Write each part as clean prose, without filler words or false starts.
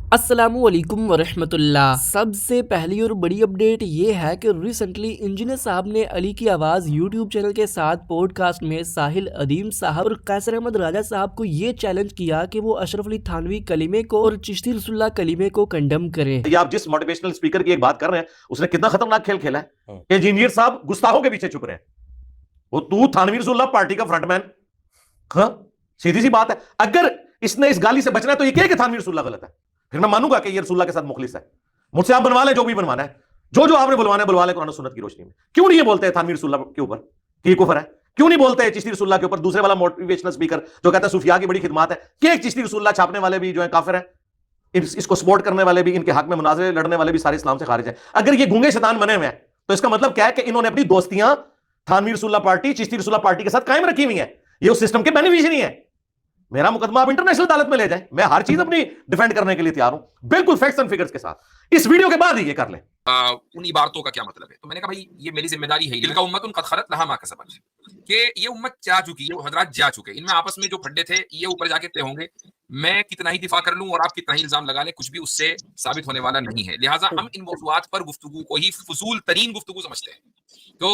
अस्सलामुअलैकुम वरहमतुल्लाह। सबसे पहली और बड़ी अपडेट ये है कि रिसेंटली इंजीनियर साहब ने अली की आवाज़ यूट्यूब चैनल के साथ पॉडकास्ट में साहिल अदीम साहब और कैसर अहमद राजा साहब को ये चैलेंज किया कि वो अशरफ अली थानवी कलीमे को और चिश्ती रसूलुल्लाह कलीमे को कंडेम करें। ये आप जिस मोटिवेशनल स्पीकर की एक बात कर रहे हैं, उसने कितना खतरनाक खेल खेला है। इंजीनियर साहब गुस्ताखों के पीछे छुप रहे हैं। वो तू थानवी रसूलुल्लाह पार्टी का फ्रंटमैन, हाँ सीधी सी बात है। अगर इसने इस गाली से बचना है तो ये कहे कि थानवी रसूलुल्लाह गलत है, फिर मैं मानूंगा कि ये रसूलुल्लाह के साथ मुखलिस है। मुझसे आप बनवा लें जो भी बनवाना है, जो आपने बुलवाना है बुलवा लें कुरान और सुन्नत की रोशनी में। क्यों नहीं ये बोलते हैं थानवी रसूलुल्लाह के ऊपर कि ये कुफर है? क्यों नहीं बोलते हैं चिश्ती रसूलुल्लाह के ऊपर? दूसरे वाला मोटिवेशनल स्पीकर जो कहता है सूफिया की बड़ी खिदमत है कि एक चिश्ती रसूलुल्लाह छापने वाले भी जो है काफिर है, इसको सपोर्ट करने वाले भी, इनके हक में मुनाजरे लड़ने वाले भी सारे इस्लाम से खारिज है। अगर ये गूंगे शैतान बने हुए हैं तो इसका मतलब क्या है कि इन्होंने अपनी दोस्तियां थानवी रसूलुल्लाह पार्टी, चिश्ती रसूलुल्लाह पार्टी के साथ कायम रखी हुई है। ये उस सिस्टम के बेनिफिशियरी है। मेरा मुकदमा आप इंटरनेशनल अदालत में ले जाएं, मैं हर चीज अपनी डिफेंड करने के लिए तैयार हूं, बिल्कुल फैक्ट्स एंड फिगर्स के साथ। इस वीडियो के बाद ही ये कर लें। उन इबारतों का क्या मतलब है? तो मैंने कहा भाई ये मेरी जिम्मेदारी है, इनका उम्मतुन कद खलत लहा मा कसबत, कि ये उम्मत जा चुकी है, वो हजरात जा चुके, इनमें आपस में जो फड्डे थे ये ऊपर जाके तय होंगे। मैं कितना ही दिफा कर लूं और आप कितना ही इल्जाम लगा लें, कुछ भी उससे साबित होने वाला नहीं है। लिहाजा हम इन मौज़ूआत पर गुफ्तगू को ही फजूल तरीन गुफ्तगू समझते हैं। तो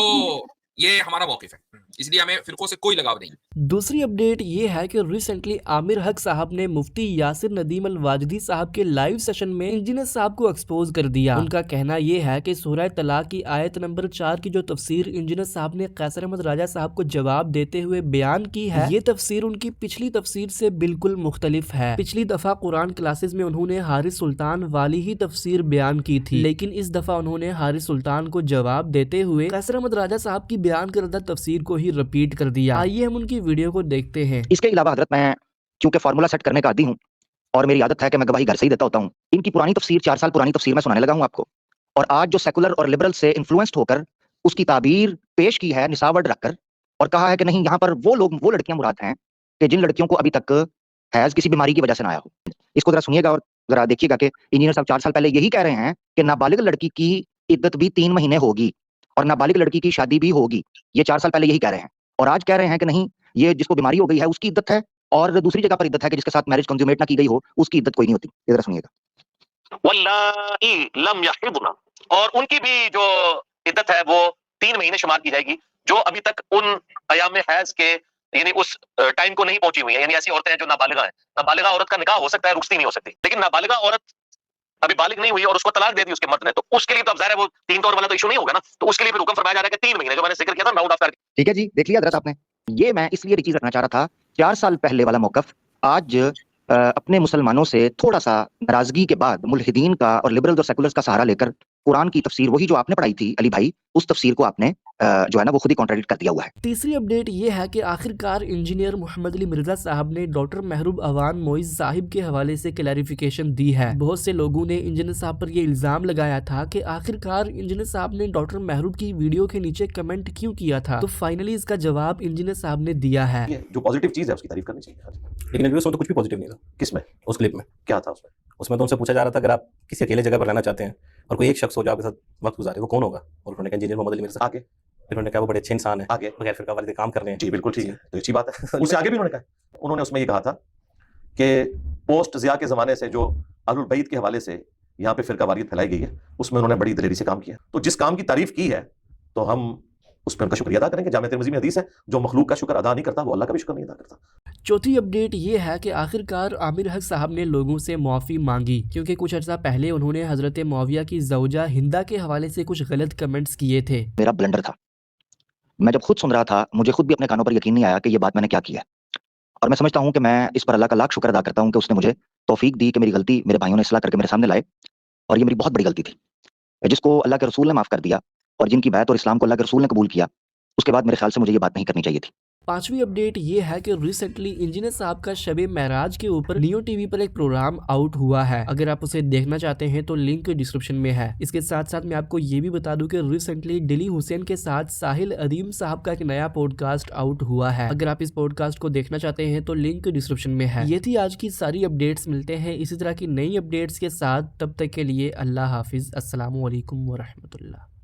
ये हमारा मौकिफ है, इसलिए हमें फिरकों से कोई लगाव नहीं। दूसरी अपडेट ये है कि रिसेंटली आमिर हक साहब ने मुफ्ती यासिर नदीम अल वाजिदी साहब के लाइव सेशन में इंजीनियर साहब को एक्सपोज कर दिया। उनका कहना यह है कि सूरह तलाक की आयत नंबर 4 की जो तफसीर इंजीनियर साहब ने कैसर अहमद राजा साहब को जवाब देते हुए बयान की है, ये तफसीर उनकी पिछली तफसीर से बिल्कुल मुख्तलिफ है। पिछली दफा कुरान क्लासेस में उन्होंने हारिस सुल्तान वाली ही तफसीर बयान की थी, लेकिन इस दफा उन्होंने हारिस सुल्तान को जवाब देते हुए कैसर अहमद राजा साहब की बयान करदा तफसीर को ही रिपीट कर दिया। आइए हम उनकी वीडियो को देखते हैं। इसके अलावा हजरत मैं क्योंकि फार्मूला सेट करने का आदी हूँ और मेरी आदत है कि मैं गवाही घर से ही देता होता हूँ। इनकी पुरानी तफसीर 4 साल पुरानी तफसीर मैं सुनाने लगा हूँ आपको, और आज जो सेकुलर और लिबरल से इन्फ्लुएंस्ड होकर उसकी ताबीर पेश की है निसावर्ड रखकर, और कहा है कि नहीं यहाँ पर वो लोग वो लड़कियां मुराद हैं कि जिन लड़कियों को अभी तक हैज किसी बीमारी की वजह से ना आया हो। इसको जरा सुनिएगा और जरा देखिएगा कि इंजीनियर साहब 4 साल पहले यही कह रहे हैं कि नाबालिग लड़की की इद्दत भी 3 महीने होगी और नाबालिग लड़की की शादी भी होगी। ये 4 साल पहले यही कह रहे हैं, और आज कह रहे हैं कि नहीं ये जिसको बीमारी हो गई है उसकी इद्दत है, और दूसरी जगह पर इद्दत है कि जिसके साथ मैरिज कंज्यूमेट ना की गई हो उसकी इद्दत कोई नहीं होती। जरा सुनिएगा। वल्लाही लम यहिदना, और उनकी भी जो इद्दत है वो 3 महीने शुमार की जाएगी, जो अभी तक उन अयाम हैज के यानी उस टाइम को नहीं पहुंची हुई है। यानी ऐसी औरतें हैं जो नाबालिगा हैं। नाबालिगा औरत का निकाह हो सकता है, रुखसती नहीं हो सकती, लेकिन नाबालिगा औरत अभी बालिग नहीं हुई और उसको तलाक दे दी उसके मर्द ने, तो उसके लिए तो अब ज़ाहिर है वो 3 तौर वाला तो इशू नहीं होगा ना। तो उसके लिए फिर हुक्म फरमाया जा रहा है कि 3 महीने जो मैंने जिक्र किया था राउंड ऑफ करके। ठीक है जी, देख लिया हजरत आपने। ये मैं इसलिए चीज रखना चाह रहा था, 4 साल पहले वाला मौकफ आज अपने मुसलमानों से थोड़ा सा नाराजगी के बाद मुल्हिदीन का और लिबरल्स और सेकुलर्स का सहारा लेकर कुरान की तफसीर वही जो आपने पढ़ाई थी अली भाई, उस तफसीर को आपने जो है ना वो खुद ही कॉन्ट्रडिक्ट कर दिया हुआ है। तीसरी अपडेट ये है कि आखिरकार इंजीनियर मोहम्मद अली मिर्जा साहब ने डॉक्टर महरूब अवान मोइज साहिब के हवाले से क्लैरिफिकेशन दी है। बहुत से लोगों ने इंजीनियर साहब पर ये इल्जाम लगाया था कि आखिरकार इंजीनियर साहब ने डॉक्टर महरूब की वीडियो के नीचे कमेंट क्यों किया था, तो फाइनली इसका जवाब इंजीनियर साहब ने दिया है। जो पॉजिटिव चीज है उसकी तारीफ करनी चाहिए, लेकिन उसमें तो कुछ भी पॉजिटिव नहीं था। किसमें? उस क्लिप में क्या था उसमें? उसमें तो उनसे पूछा जा रहा था अगर आप किसी अकेले जगह पर रहना चाहते हैं और कोई एक शख्स हो जो आपके साथ वक्त गुजारे, वो कौन होगा? और उन्होंने कहा इंजीनियर मोहम्मद अली मिर्जा। आगे फिर उन्होंने कहा वो बड़े अच्छे इंसान है, आगे बगैर फिरका वाले काम कर रहे हैं। जी बिल्कुल ठीक है, तो अच्छी बात है। उससे आगे भी उन्होंने कहा, उन्होंने उसमें ये कहा था कि पोस्ट ज़िया के ज़माने से जो अहलुल बैत के हवाले से यहाँ पे फिरका वारियत फैलाई गई है, उसमें उन्होंने बड़ी दिलेरी से काम किया। तो जिस काम की तारीफ की है तो हम उस पर उनका शुक्रिया अदा करेंगे। जामे तिर्मिज़ी में हदीस है, जो मखलूक का शुक्र अदा नहीं करता वो अल्लाह का भी शुक्र नहीं अदा करता। चौथी अपडेट ये है कि आखिरकार आमिर हक साहब ने लोगों से माफ़ी मांगी, क्योंकि कुछ अर्सा पहले उन्होंने हजरत मुआविया की ज़ौजा हिंदा के हवाले से कुछ गलत कमेंट्स किए थे। मेरा ब्लंडर था, मैं जब खुद सुन रहा था मुझे खुद भी अपने कानों पर यकीन नहीं आया कि ये बात मैंने क्या की है, और मैं समझता हूँ कि मैं इस पर अल्लाह का लाख शुक्र अदा करता हूँ कि उसने मुझे तौफीक दी कि मेरी गलती मेरे भाइयों ने इस्लाह करके मेरे सामने लाए, और ये मेरी बहुत बड़ी गलती थी जिसको अल्लाह के रसूल ने माफ़ कर दिया, और जिनकी बैत और इस्लाम को अल्लाह के रसूल ने कबूल किया, उसके बाद मेरे ख्याल से मुझे ये बात नहीं करनी चाहिए थी। पांचवी अपडेट ये है कि रिसेंटली इंजीनियर साहब का शबे महराज के ऊपर नियो टीवी पर एक प्रोग्राम आउट हुआ है। अगर आप उसे देखना चाहते हैं तो लिंक डिस्क्रिप्शन में है। इसके साथ साथ मैं आपको ये भी बता दूं कि रिसेंटली दिली हुसैन के साथ साहिल अदीम साहब का एक नया पॉडकास्ट आउट हुआ है। अगर आप इस पॉडकास्ट को देखना चाहते हैं तो लिंक डिस्क्रिप्शन में है। ये थी आज की सारी अपडेट्स। मिलते हैं इसी तरह की नई अपडेट्स के साथ, तब तक के लिए अल्लाह हाफिज। अस्सलामु अलैकुम वरहमतुल्लाह।